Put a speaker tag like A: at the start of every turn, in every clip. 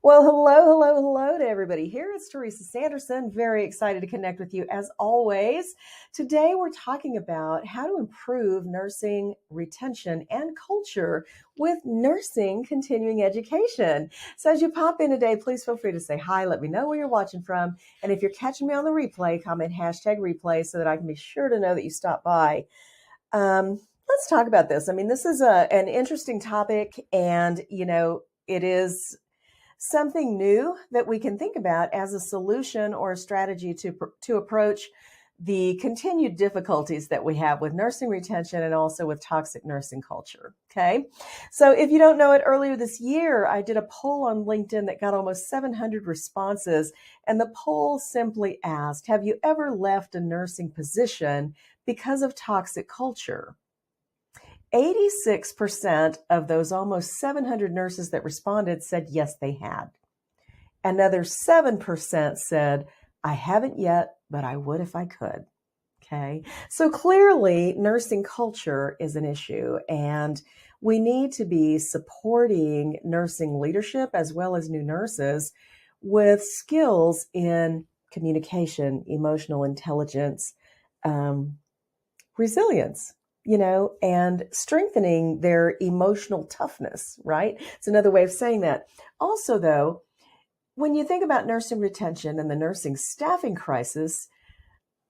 A: Well, hello to everybody. Here it's Teresa Sanderson. Very excited to connect with you as always. Today we're talking about how to improve nursing retention and culture with nursing continuing education. So as you pop in today, please feel free to say hi. Let me know where you're watching from. And if you're catching me on the replay, comment hashtag replay so that I can be sure to know that you stopped by. Let's talk about this. I mean, this is an interesting topic, and it is something new that we can think about as a solution or a strategy to approach the continued difficulties that we have with nursing retention and also with toxic nursing culture. Okay. So if you don't know it, earlier this year, I did a poll on LinkedIn that got almost 700 responses. And the poll simply asked, have you ever left a nursing position because of toxic culture? 86% of those almost 700 nurses that responded said yes, they had. Another 7% said, I haven't yet, but I would if I could. Okay. So clearly nursing culture is an issue, and we need to be supporting nursing leadership as well as new nurses with skills in communication, emotional intelligence, resilience, and strengthening their emotional toughness, right? It's another way of saying that. Also, though, when you think about nursing retention and the nursing staffing crisis,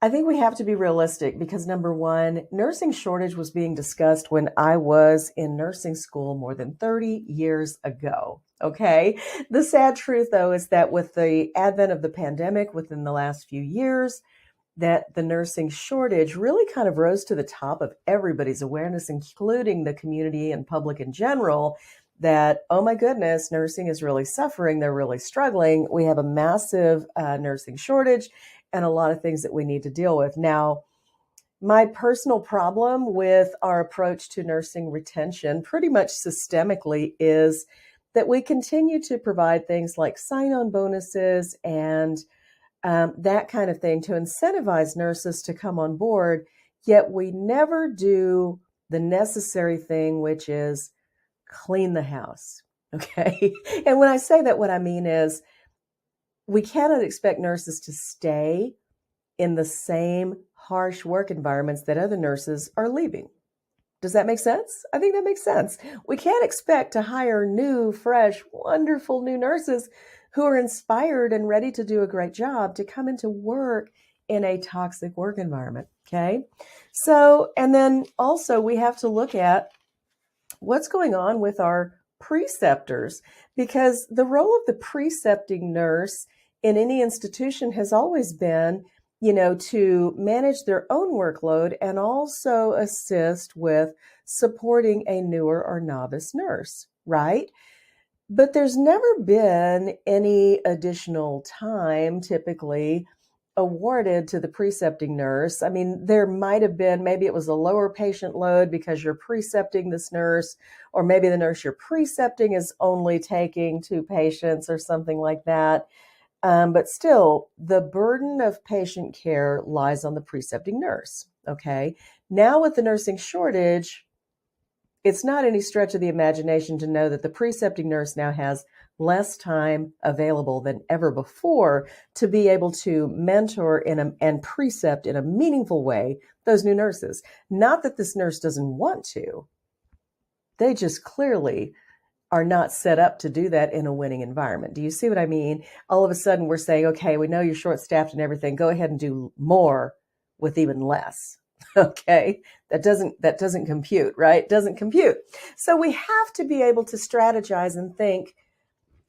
A: I think we have to be realistic because, number one, nursing shortage was being discussed when I was in nursing school more than 30 years ago. Okay. The sad truth, though, is that with the advent of the pandemic within the last few years, that the nursing shortage really kind of rose to the top of everybody's awareness, including the community and public in general, that, oh my goodness, nursing is really suffering. They're really struggling. We have a massive nursing shortage and a lot of things that we need to deal with. Now, my personal problem with our approach to nursing retention, pretty much systemically, is that we continue to provide things like sign-on bonuses and that kind of thing to incentivize nurses to come on board, yet we never do the necessary thing, which is clean the house. Okay. And when I say that, what I mean is we cannot expect nurses to stay in the same harsh work environments that other nurses are leaving. Does that make sense? I think that makes sense. We can't expect to hire new, fresh, wonderful new nurses who are inspired and ready to do a great job to come into work in a toxic work environment. Okay. So, and then also we have to look at what's going on with our preceptors, because the role of the precepting nurse in any institution has always been, to manage their own workload and also assist with supporting a newer or novice nurse, right? But there's never been any additional time typically awarded to the precepting nurse. I mean, there might have been, maybe it was a lower patient load because you're precepting this nurse, or maybe the nurse you're precepting is only taking 2 patients or something like that. But still, the burden of patient care lies on the precepting nurse. Okay. Now with the nursing shortage, it's not any stretch of the imagination to know that the precepting nurse now has less time available than ever before to be able to mentor and precept in a meaningful way those new nurses. Not that this nurse doesn't want to. They just clearly are not set up to do that in a winning environment. Do you see what I mean? All of a sudden we're saying, okay, we know you're short-staffed and everything. Go ahead and do more with even less. Okay, that doesn't compute, right? Doesn't compute. So we have to be able to strategize and think,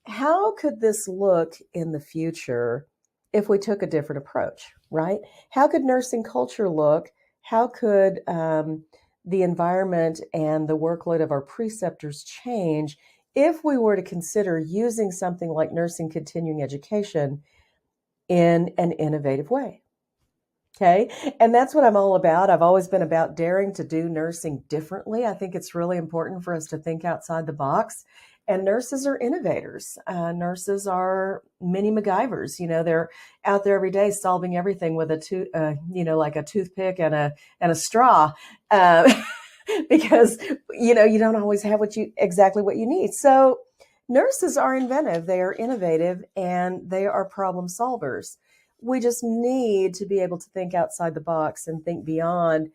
A: how could this look in the future if we took a different approach, right? How could nursing culture look? How could the environment and the workload of our preceptors change if we were to consider using something like nursing continuing education in an innovative way? Okay. And that's what I'm all about. I've always been about daring to do nursing differently. I think it's really important for us to think outside the box. And nurses are innovators. Nurses are mini MacGyvers. They're out there every day solving everything with like a toothpick and a straw, because you don't always have exactly what you need. So Nurses are inventive, they are innovative, and they are problem solvers. We just need to be able to think outside the box and think beyond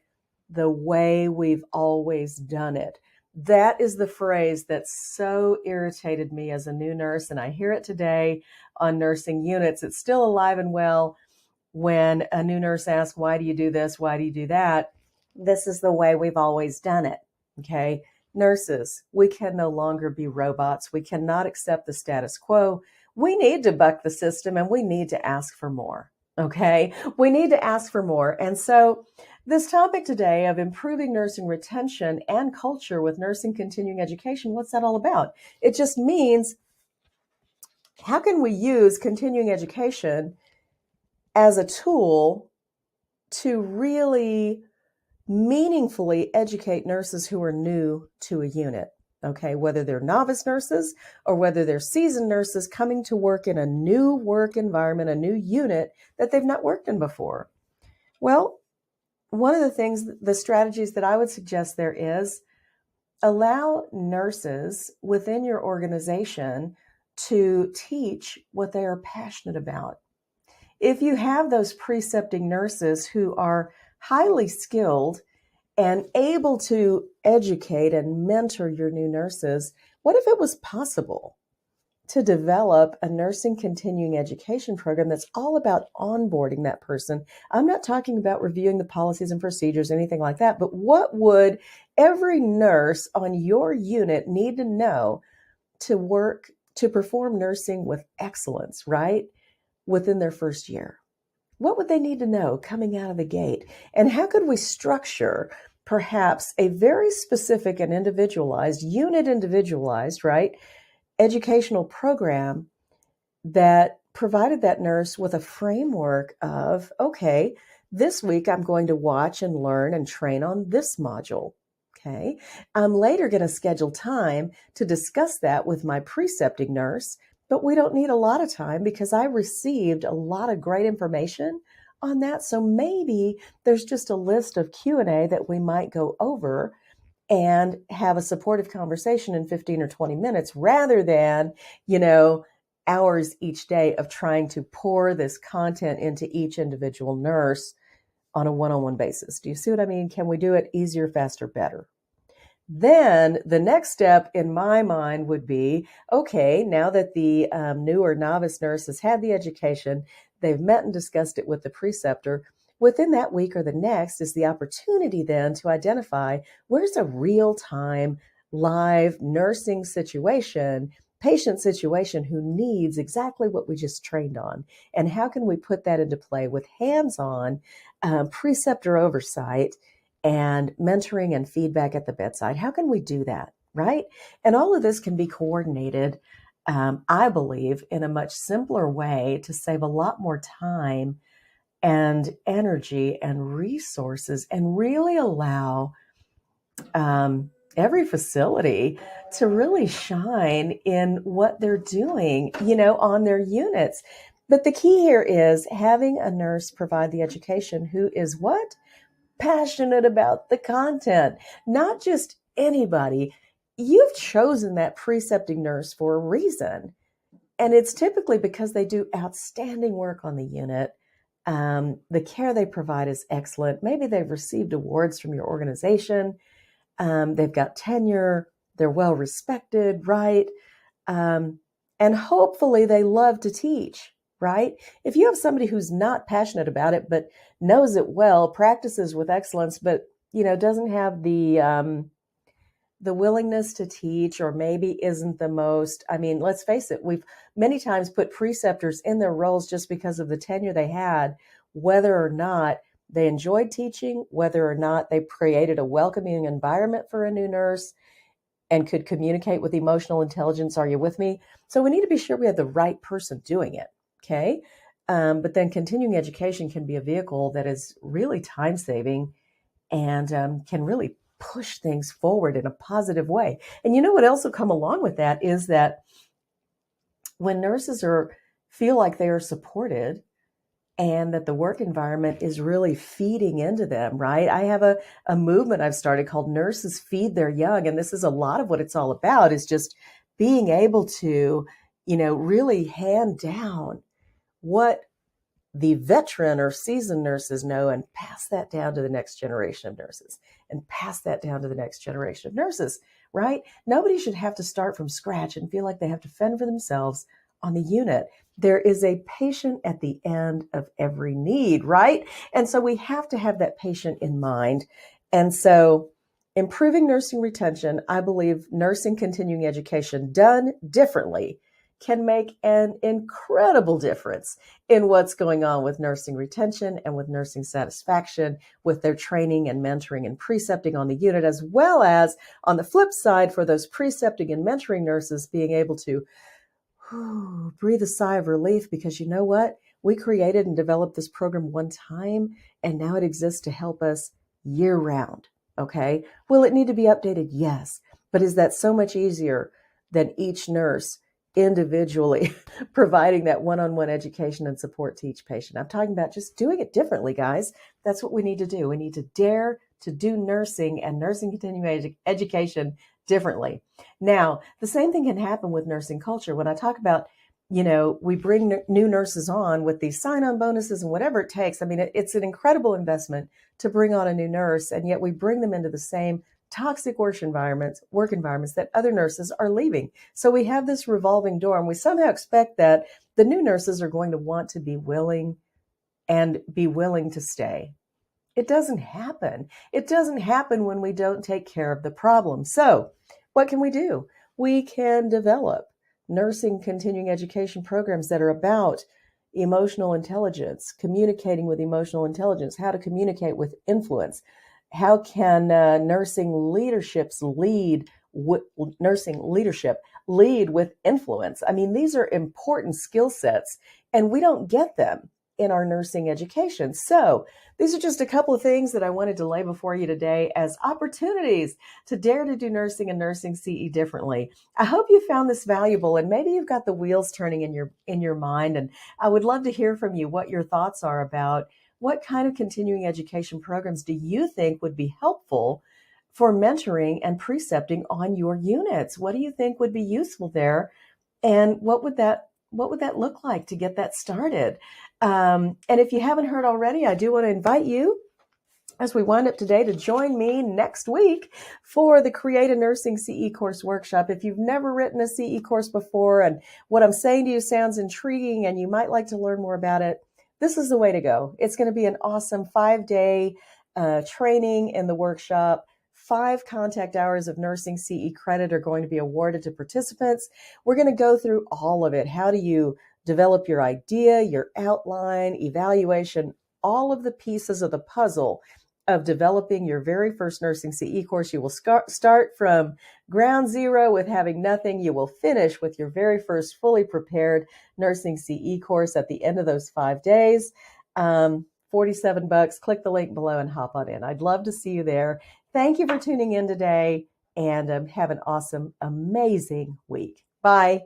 A: the way we've always done it. That is the phrase that so irritated me as a new nurse, and I hear it today on nursing units. It's still alive and well when a new nurse asks, why do you do this? Why do you do that? This is the way we've always done it. Okay. Nurses, we can no longer be robots. We cannot accept the status quo. We need to buck the system and we need to ask for more. Okay. We need to ask for more. And so this topic today of improving nursing retention and culture with nursing continuing education, what's that all about? It just means, how can we use continuing education as a tool to really meaningfully educate nurses who are new to a unit, okay? Whether they're novice nurses or whether they're seasoned nurses coming to work in a new work environment, a new unit that they've not worked in before. Well, one of the things, the strategies that I would suggest there is allow nurses within your organization to teach what they are passionate about. If you have those precepting nurses who are highly skilled and able to educate and mentor your new nurses, what if it was possible to develop a nursing continuing education program that's all about onboarding that person? I'm not talking about reviewing the policies and procedures, anything like that, but what would every nurse on your unit need to know to perform nursing with excellence, right? Within their first year? What would they need to know coming out of the gate? And how could we structure perhaps a very specific and individualized, unit individualized, right, educational program that provided that nurse with a framework of, okay, this week I'm going to watch and learn and train on this module. Okay. I'm later going to schedule time to discuss that with my precepting nurse, but we don't need a lot of time because I received a lot of great information on that. So maybe there's just a list of Q&A that we might go over and have a supportive conversation in 15 or 20 minutes rather than, hours each day of trying to pour this content into each individual nurse on a one-on-one basis. Do you see what I mean? Can we do it easier, faster, better? Then the next step in my mind would be, okay, now that the new or novice nurse has had the education, they've met and discussed it with the preceptor, within that week or the next is the opportunity then to identify where's a real-time live nursing situation, patient situation who needs exactly what we just trained on. And how can we put that into play with hands-on preceptor oversight and mentoring and feedback at the bedside? How can we do that, right? And all of this can be coordinated, I believe, in a much simpler way to save a lot more time and energy and resources and really allow every facility to really shine in what they're doing, on their units. But the key here is having a nurse provide the education who is what? Passionate about the content, not just anybody. You've chosen that precepting nurse for a reason. And it's typically because they do outstanding work on the unit. The care they provide is excellent. Maybe they've received awards from your organization. They've got tenure. They're well respected, right? And hopefully they love to teach, right? If you have somebody who's not passionate about it, but knows it well, practices with excellence, but, doesn't have the willingness to teach, or maybe isn't the most, let's face it, we've many times put preceptors in their roles just because of the tenure they had, whether or not they enjoyed teaching, whether or not they created a welcoming environment for a new nurse and could communicate with emotional intelligence. Are you with me? So we need to be sure we have the right person doing it, okay? But then continuing education can be a vehicle that is really time-saving and can really push things forward in a positive way. And you know what else will come along with that is that when nurses feel like they are supported and that the work environment is really feeding into them, right? I have a movement I've started called Nurses Feed Their Young. And this is a lot of what it's all about, is just being able to, really hand down what the veteran or seasoned nurses know and pass that down to the next generation of nurses and pass that down to the next generation of nurses, right? Nobody should have to start from scratch and feel like they have to fend for themselves on the unit. There is a patient at the end of every need, right? And so we have to have that patient in mind. And so improving nursing retention, I believe nursing continuing education done differently can make an incredible difference in what's going on with nursing retention and with nursing satisfaction, with their training and mentoring and precepting on the unit, as well as on the flip side for those precepting and mentoring nurses being able to breathe a sigh of relief, because you know what? We created and developed this program one time, and now it exists to help us year round. Okay. Will it need to be updated? Yes. But is that so much easier than each nurse individually providing that one-on-one education and support to each patient? I'm talking about just doing it differently, guys. That's what we need to do. We need to dare to do nursing and nursing continuing education differently. Now, the same thing can happen with nursing culture. When I talk about, we bring new nurses on with these sign-on bonuses and whatever it takes. I mean, it's an incredible investment to bring on a new nurse, and yet we bring them into the same toxic work environments that other nurses are leaving. So we have this revolving door, and we somehow expect that the new nurses are going to want to be willing to stay. It doesn't happen. It doesn't happen when we don't take care of the problem. So what can we do? We can develop nursing continuing education programs that are about emotional intelligence, communicating with emotional intelligence, how to communicate with influence. How can nursing leadership lead with influence? I mean, these are important skill sets, and we don't get them in our nursing education. So these are just a couple of things that I wanted to lay before you today as opportunities to dare to do nursing and nursing CE differently. I hope you found this valuable, and maybe you've got the wheels turning in your mind, and I would love to hear from you what your thoughts are about what kind of continuing education programs do you think would be helpful for mentoring and precepting on your units? What do you think would be useful there? And what would that look like to get that started? And if you haven't heard already, I do want to invite you, as we wind up today, to join me next week for the Create a Nursing CE course workshop. If you've never written a CE course before and what I'm saying to you sounds intriguing and you might like to learn more about it, this is the way to go. It's going to be an awesome 5-day training in the workshop. 5 contact hours of nursing CE credit are going to be awarded to participants. We're going to go through all of it. How do you develop your idea, your outline, evaluation, all of the pieces of the puzzle of developing your very first nursing CE course. You will start from ground zero with having nothing. You will finish with your very first fully prepared nursing CE course at the end of those 5 days. $47. Click the link below and hop on in. I'd love to see you there. Thank you for tuning in today, and have an awesome, amazing week. Bye.